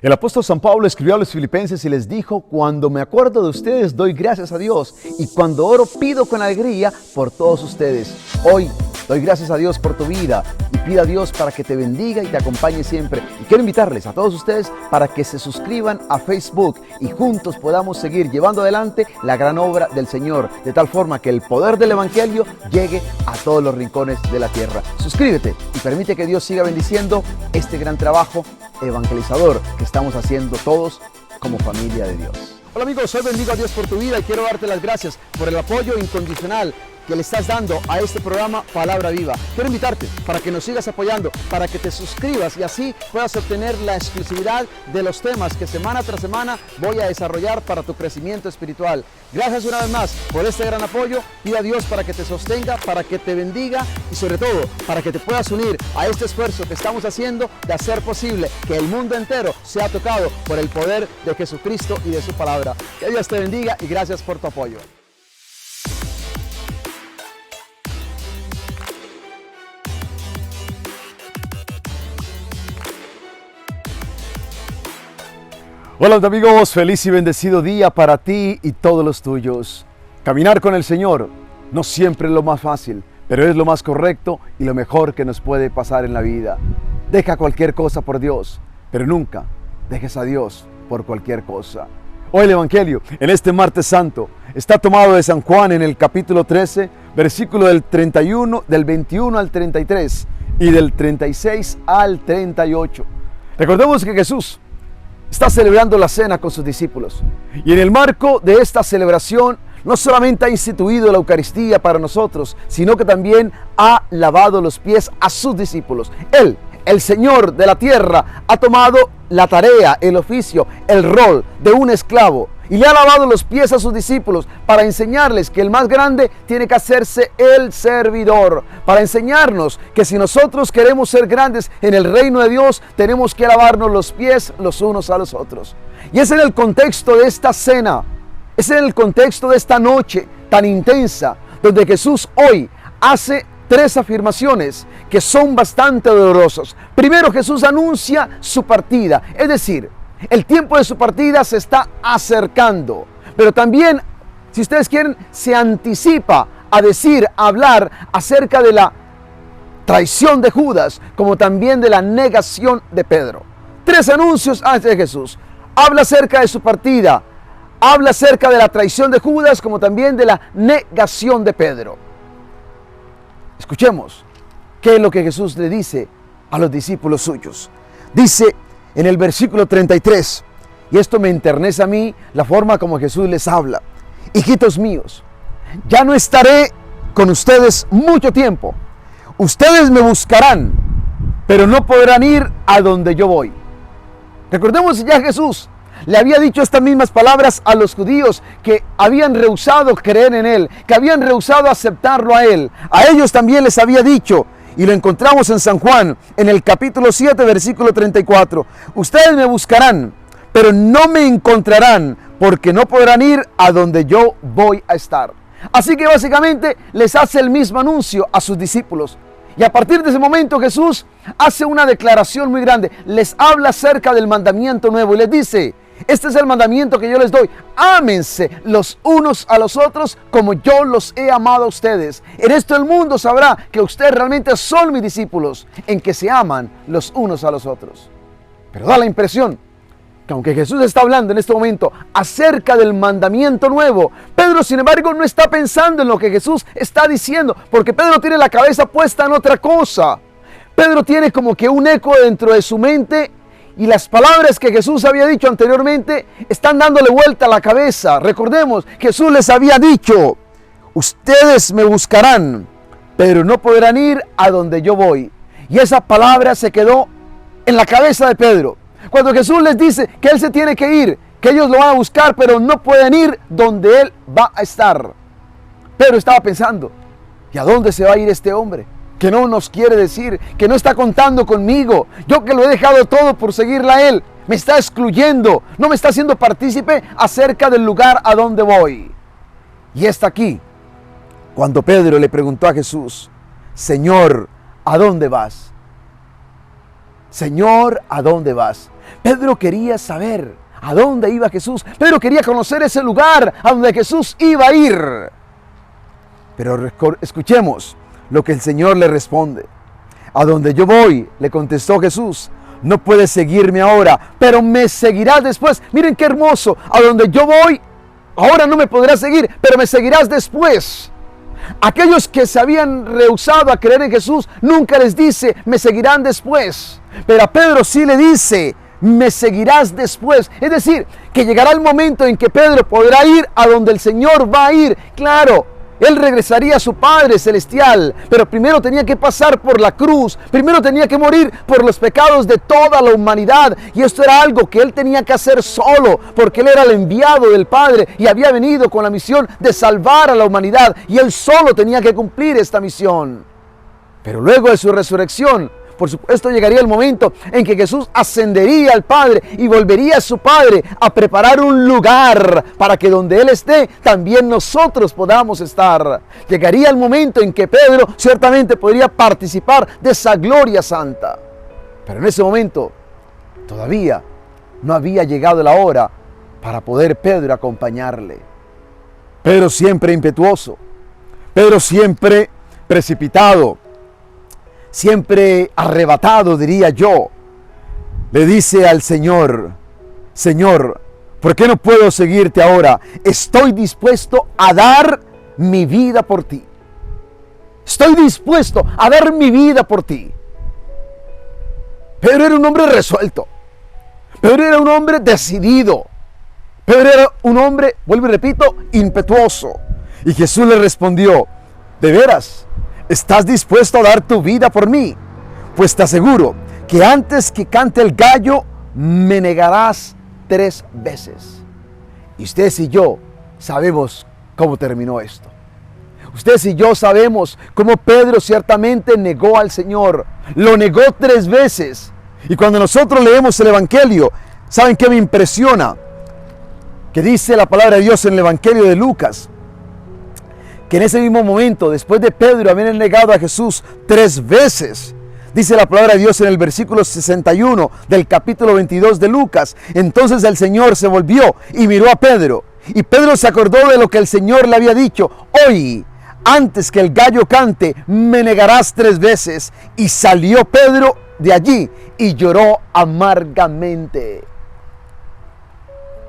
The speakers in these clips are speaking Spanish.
El apóstol San Pablo escribió a los filipenses y les dijo: cuando me acuerdo de ustedes doy gracias a Dios, y cuando oro pido con alegría por todos ustedes. Hoy doy gracias a Dios por tu vida y pido a Dios para que te bendiga y te acompañe siempre. Y quiero invitarles a todos ustedes para que se suscriban a Facebook y juntos podamos seguir llevando adelante la gran obra del Señor, de tal forma que el poder del Evangelio llegue a todos los rincones de la tierra. Suscríbete y permite que Dios siga bendiciendo este gran trabajo evangelizador que estamos haciendo todos como familia de Dios. Hola amigos, hoy bendigo a Dios por tu vida y quiero darte las gracias por el apoyo incondicional que le estás dando a este programa Palabra Viva. Quiero invitarte para que nos sigas apoyando, para que te suscribas y así puedas obtener la exclusividad de los temas que semana tras semana voy a desarrollar para tu crecimiento espiritual. Gracias una vez más por este gran apoyo. Pide a Dios para que te sostenga, para que te bendiga y sobre todo para que te puedas unir a este esfuerzo que estamos haciendo de hacer posible que el mundo entero sea tocado por el poder de Jesucristo y de su palabra. Que Dios te bendiga y gracias por tu apoyo. Hola amigos, feliz y bendecido día para ti y todos los tuyos. Caminar con el Señor no siempre es lo más fácil, pero es lo más correcto y lo mejor que nos puede pasar en la vida. Deja cualquier cosa por Dios, pero nunca dejes a Dios por cualquier cosa. Hoy el Evangelio, en este martes santo, está tomado de San Juan en el capítulo 13, versículo del 21 al 33 y del 36 al 38. Recordemos que Jesús está celebrando la cena con sus discípulos. Y en el marco de esta celebración, no solamente ha instituido la Eucaristía para nosotros, sino que también ha lavado los pies a sus discípulos. Él, el Señor de la tierra, ha tomado la tarea, el oficio, el rol de un esclavo y le ha lavado los pies a sus discípulos para enseñarles que el más grande tiene que hacerse el servidor, para enseñarnos que si nosotros queremos ser grandes en el reino de Dios, tenemos que lavarnos los pies los unos a los otros. Y es en el contexto de esta cena, es en el contexto de esta noche tan intensa, donde Jesús hoy hace tres afirmaciones que son bastante dolorosas. Primero, Jesús anuncia su partida, es decir, el tiempo de su partida se está acercando, pero también, si ustedes quieren, se anticipa a decir, a hablar acerca de la traición de Judas, como también de la negación de Pedro. Tres anuncios antes de Jesús. Habla acerca de su partida, habla acerca de la traición de Judas, como también de la negación de Pedro. Escuchemos qué es lo que Jesús le dice a los discípulos suyos. Dice en el versículo 33, y esto me enternece a mí, la forma como Jesús les habla: hijitos míos, ya no estaré con ustedes mucho tiempo. Ustedes me buscarán, pero no podrán ir a donde yo voy. Recordemos, ya Jesús le había dicho estas mismas palabras a los judíos que habían rehusado creer en Él, que habían rehusado aceptarlo a Él. A ellos también les había dicho, y lo encontramos en San Juan, en el capítulo 7, versículo 34. Ustedes me buscarán, pero no me encontrarán, porque no podrán ir a donde yo voy a estar. Así que básicamente les hace el mismo anuncio a sus discípulos. Y a partir de ese momento Jesús hace una declaración muy grande. Les habla acerca del mandamiento nuevo y les dice: este es el mandamiento que yo les doy: ámense los unos a los otros como yo los he amado a ustedes. En esto el mundo sabrá que ustedes realmente son mis discípulos, en que se aman los unos a los otros. Pero da la impresión que aunque Jesús está hablando en este momento acerca del mandamiento nuevo, Pedro, sin embargo, no está pensando en lo que Jesús está diciendo, porque Pedro tiene la cabeza puesta en otra cosa. Pedro tiene como que un eco dentro de su mente, y las palabras que Jesús había dicho anteriormente están dándole vuelta a la cabeza. Recordemos, Jesús les había dicho: ustedes me buscarán, pero no podrán ir a donde yo voy. Y esa palabra se quedó en la cabeza de Pedro. Cuando Jesús les dice que Él se tiene que ir, que ellos lo van a buscar, pero no pueden ir donde Él va a estar. Pedro estaba pensando: ¿y a dónde se va a ir este hombre? Que no nos quiere decir, que no está contando conmigo. Yo que lo he dejado todo por seguirle a Él, me está excluyendo, no me está haciendo partícipe acerca del lugar a donde voy. Y está aquí cuando Pedro le preguntó a Jesús: Señor, ¿a dónde vas? Señor, ¿a dónde vas? Pedro quería saber a dónde iba Jesús. Pedro quería conocer ese lugar a donde Jesús iba a ir. Pero escuchemos lo que el Señor le responde. A donde yo voy, le contestó Jesús, no puedes seguirme ahora, pero me seguirás después. Miren qué hermoso. A donde yo voy, ahora no me podrás seguir, pero me seguirás después. Aquellos que se habían rehusado a creer en Jesús, nunca les dice, me seguirán después. Pero a Pedro sí le dice, me seguirás después. Es decir, que llegará el momento en que Pedro podrá ir a donde el Señor va a ir. Claro, él regresaría a su Padre Celestial, pero primero tenía que pasar por la cruz, primero tenía que morir por los pecados de toda la humanidad. Y esto era algo que él tenía que hacer solo, porque él era el enviado del Padre y había venido con la misión de salvar a la humanidad. Y él solo tenía que cumplir esta misión. Pero luego de su resurrección, por supuesto, llegaría el momento en que Jesús ascendería al Padre y volvería a su Padre a preparar un lugar para que donde Él esté, también nosotros podamos estar. Llegaría el momento en que Pedro ciertamente podría participar de esa gloria santa. Pero en ese momento todavía no había llegado la hora para poder Pedro acompañarle. Pedro siempre impetuoso, Pedro siempre precipitado, siempre arrebatado, diría yo, le dice al Señor, Señor, ¿por qué no puedo seguirte ahora? Estoy dispuesto a dar mi vida por ti. Estoy dispuesto a dar mi vida por ti. Pedro era un hombre resuelto. Pedro era un hombre decidido. Pedro era un hombre, vuelvo y repito, impetuoso. Y Jesús le respondió, ¿de veras estás dispuesto a dar tu vida por mí? Pues te aseguro que antes que cante el gallo, me negarás 3 veces. Y ustedes y yo sabemos cómo terminó esto. Ustedes y yo sabemos cómo Pedro ciertamente negó al Señor. Lo negó 3 veces. Y cuando nosotros leemos el Evangelio, ¿saben qué me impresiona? Que dice la palabra de Dios en el Evangelio de Lucas, que en ese mismo momento, después de Pedro haber negado a Jesús 3 veces, dice la palabra de Dios en el versículo 61 del capítulo 22 de Lucas, entonces el Señor se volvió y miró a Pedro, y Pedro se acordó de lo que el Señor le había dicho, hoy, antes que el gallo cante, me negarás 3 veces, y salió Pedro de allí y lloró amargamente.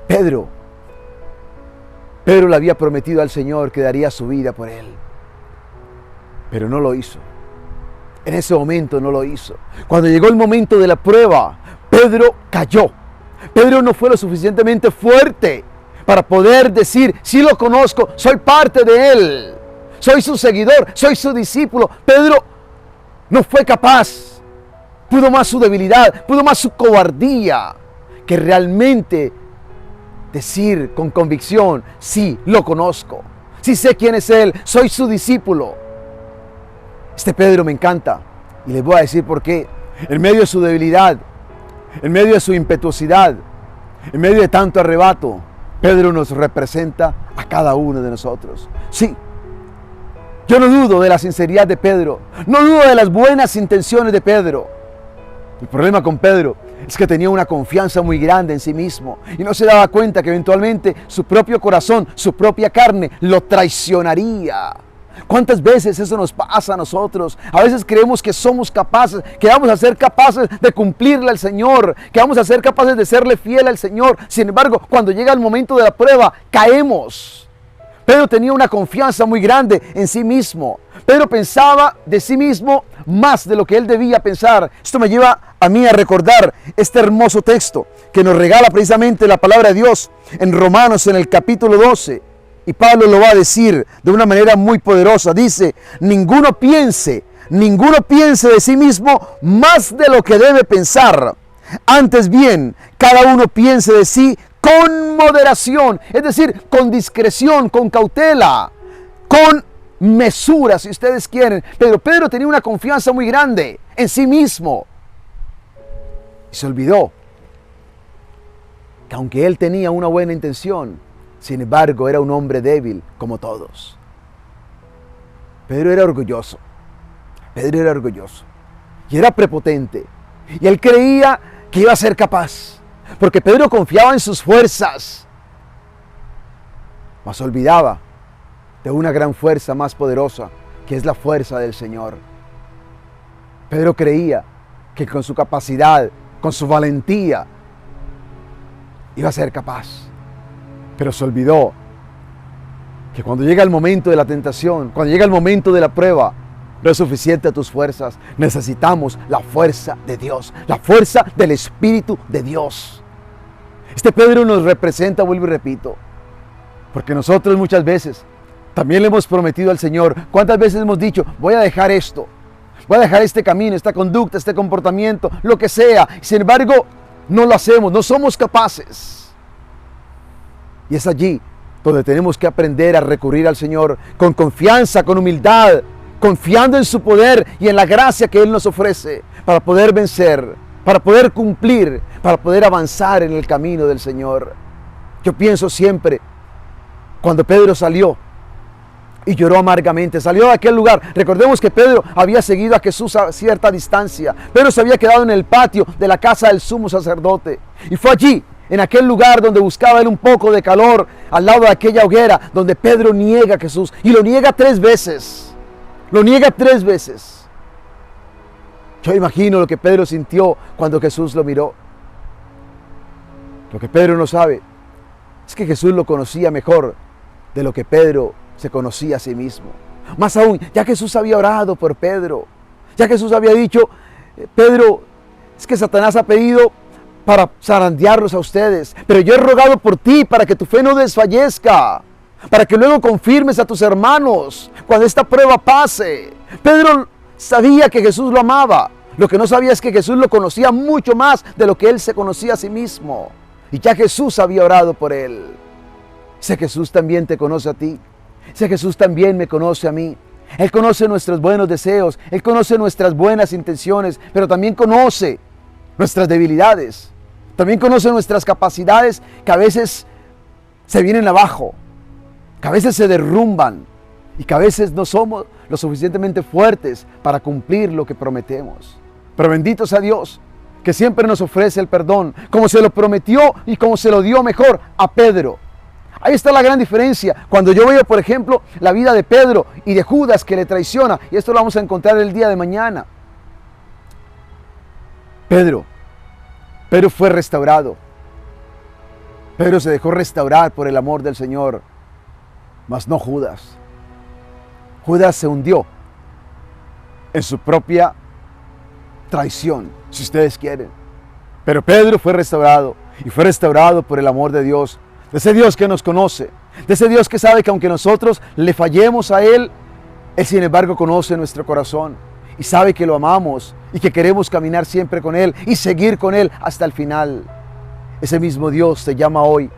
Pedro le había prometido al Señor que daría su vida por él. Pero no lo hizo. En ese momento no lo hizo. Cuando llegó el momento de la prueba, Pedro cayó. Pedro no fue lo suficientemente fuerte para poder decir, sí lo conozco, soy parte de él. Soy su seguidor, soy su discípulo. Pedro no fue capaz. Pudo más su debilidad, pudo más su cobardía que realmente decir con convicción, sí, lo conozco, sí sé quién es Él, soy su discípulo. Este Pedro me encanta y les voy a decir por qué. En medio de su debilidad, en medio de su impetuosidad, en medio de tanto arrebato, Pedro nos representa a cada uno de nosotros. Sí, yo no dudo de la sinceridad de Pedro, no dudo de las buenas intenciones de Pedro. El problema con Pedro es que tenía una confianza muy grande en sí mismo y no se daba cuenta que eventualmente su propio corazón, su propia carne lo traicionaría. ¿Cuántas veces eso nos pasa a nosotros? A veces creemos que somos capaces, que vamos a ser capaces de cumplirle al Señor, que vamos a ser capaces de serle fiel al Señor. Sin embargo, cuando llega el momento de la prueba, caemos. Pedro tenía una confianza muy grande en sí mismo. Pedro pensaba de sí mismo más de lo que él debía pensar. Esto me lleva a mí a recordar este hermoso texto que nos regala precisamente la palabra de Dios en Romanos en el capítulo 12. Y Pablo lo va a decir de una manera muy poderosa. Dice, ninguno piense de sí mismo más de lo que debe pensar. Antes bien, cada uno piense de sí con moderación, es decir, con discreción, con cautela, con mesura, si ustedes quieren. Pero Pedro tenía una confianza muy grande en sí mismo. Y se olvidó que aunque él tenía una buena intención, sin embargo, era un hombre débil como todos. Pedro era orgulloso. Y era prepotente. Y él creía que iba a ser capaz, porque Pedro confiaba en sus fuerzas, mas olvidaba de una gran fuerza más poderosa, que es la fuerza del Señor. Pedro creía que con su capacidad, con su valentía, iba a ser capaz, pero se olvidó que cuando llega el momento de la tentación, cuando llega el momento de la prueba, no es suficiente a tus fuerzas. Necesitamos la fuerza de Dios, la fuerza del Espíritu de Dios. Este Pedro nos representa, vuelvo y repito, porque nosotros muchas veces también le hemos prometido al Señor. ¿Cuántas veces hemos dicho, voy a dejar esto, voy a dejar este camino, esta conducta, este comportamiento, lo que sea? Sin embargo, no lo hacemos, no somos capaces. Y es allí donde tenemos que aprender a recurrir al Señor con confianza, con humildad, confiando en su poder y en la gracia que Él nos ofrece para poder vencer, para poder cumplir, para poder avanzar en el camino del Señor. Yo pienso siempre, cuando Pedro salió y lloró amargamente, salió de aquel lugar. Recordemos que Pedro había seguido a Jesús a cierta distancia. Pedro se había quedado en el patio de la casa del sumo sacerdote. Y fue allí, en aquel lugar donde buscaba él un poco de calor, al lado de aquella hoguera, donde Pedro niega a Jesús. Y lo niega 3 veces. Lo niega 3 veces. Yo imagino lo que Pedro sintió cuando Jesús lo miró. Lo que Pedro no sabe es que Jesús lo conocía mejor de lo que Pedro se conocía a sí mismo. Más aún, ya Jesús había orado por Pedro. Ya Jesús había dicho, Pedro, es que Satanás ha pedido para zarandearlos a ustedes, pero yo he rogado por ti para que tu fe no desfallezca, para que luego confirmes a tus hermanos cuando esta prueba pase. Pedro sabía que Jesús lo amaba. Lo que no sabía es que Jesús lo conocía mucho más de lo que él se conocía a sí mismo. Y ya Jesús había orado por él. Ese Jesús también te conoce a ti. Ese Jesús también me conoce a mí. Él conoce nuestros buenos deseos. Él conoce nuestras buenas intenciones. Pero también conoce nuestras debilidades. También conoce nuestras capacidades que a veces se vienen abajo, que a veces se derrumban y que a veces no somos lo suficientemente fuertes para cumplir lo que prometemos. Pero bendito sea Dios, que siempre nos ofrece el perdón, como se lo prometió y como se lo dio mejor a Pedro. Ahí está la gran diferencia. Cuando yo veo, por ejemplo, la vida de Pedro y de Judas que le traiciona, y esto lo vamos a encontrar el día de mañana. Pedro fue restaurado. Pedro se dejó restaurar por el amor del Señor, mas no Judas. Judas se hundió en su propia traición, si ustedes quieren. Pero Pedro fue restaurado, y fue restaurado por el amor de Dios, de ese Dios que nos conoce, de ese Dios que sabe que aunque nosotros le fallemos a Él, Él sin embargo conoce nuestro corazón y sabe que lo amamos y que queremos caminar siempre con Él y seguir con Él hasta el final. Ese mismo Dios te llama hoy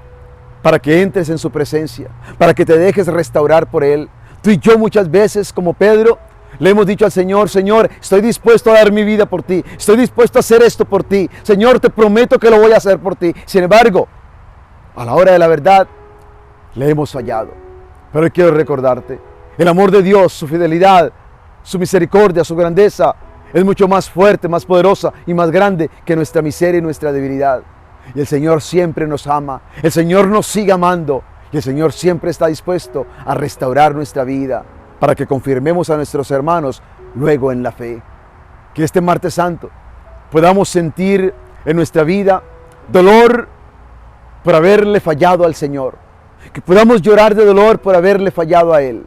para que entres en su presencia, para que te dejes restaurar por Él. Tú y yo muchas veces, como Pedro, le hemos dicho al Señor, Señor, estoy dispuesto a dar mi vida por ti, estoy dispuesto a hacer esto por ti, Señor, te prometo que lo voy a hacer por ti. Sin embargo, a la hora de la verdad, le hemos fallado. Pero hoy quiero recordarte, el amor de Dios, su fidelidad, su misericordia, su grandeza, es mucho más fuerte, más poderosa y más grande que nuestra miseria y nuestra debilidad. Y el Señor siempre nos ama, el Señor nos sigue amando, y el Señor siempre está dispuesto a restaurar nuestra vida, para que confirmemos a nuestros hermanos luego en la fe. Que este martes santo podamos sentir en nuestra vida dolor por haberle fallado al Señor, que podamos llorar de dolor por haberle fallado a Él,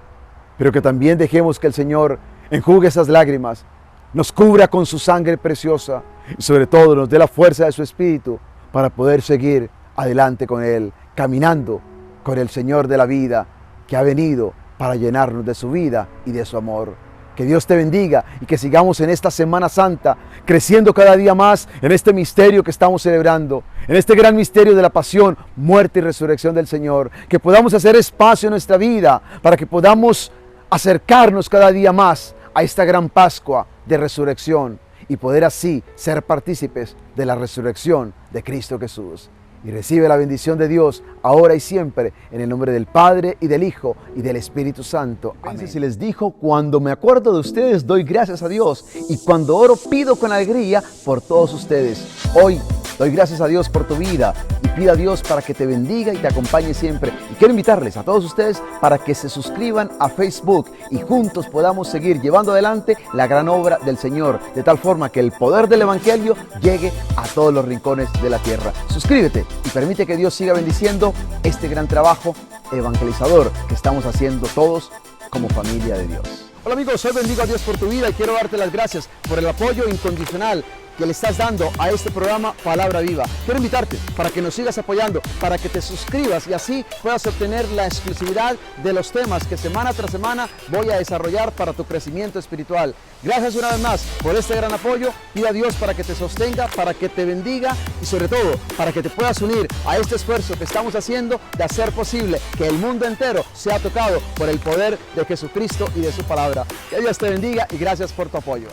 pero que también dejemos que el Señor enjugue esas lágrimas, nos cubra con su sangre preciosa y sobre todo nos dé la fuerza de su Espíritu para poder seguir adelante con Él, caminando con el Señor de la vida que ha venido para llenarnos de su vida y de su amor. Que Dios te bendiga y que sigamos en esta Semana Santa creciendo cada día más en este misterio que estamos celebrando, en este gran misterio de la pasión, muerte y resurrección del Señor. Que podamos hacer espacio en nuestra vida para que podamos acercarnos cada día más a esta gran Pascua de resurrección y poder así ser partícipes de la resurrección de Cristo Jesús. y recibe la bendición de Dios ahora y siempre, en el nombre del Padre y del Hijo y del Espíritu Santo. Amén. Si les dijo, cuando me acuerdo de ustedes doy gracias a Dios, y cuando oro pido con alegría por todos ustedes. Hoy doy gracias a Dios por tu vida y pido a Dios para que te bendiga y te acompañe siempre. Y quiero invitarles a todos ustedes para que se suscriban a Facebook y juntos podamos seguir llevando adelante la gran obra del Señor, de tal forma que el poder del Evangelio llegue a todos los rincones de la tierra. Suscríbete y permite que Dios siga bendiciendo este gran trabajo evangelizador que estamos haciendo todos como familia de Dios. Hola amigos, hoy bendigo a Dios por tu vida y quiero darte las gracias por el apoyo incondicional que le estás dando a este programa Palabra Viva. Quiero invitarte para que nos sigas apoyando, para que te suscribas y así puedas obtener la exclusividad de los temas que semana tras semana voy a desarrollar para tu crecimiento espiritual. Gracias una vez más por este gran apoyo. Pido a Dios para que te sostenga, para que te bendiga y sobre todo para que te puedas unir a este esfuerzo que estamos haciendo de hacer posible que el mundo entero sea tocado por el poder de Jesucristo y de su palabra. Que Dios te bendiga y gracias por tu apoyo.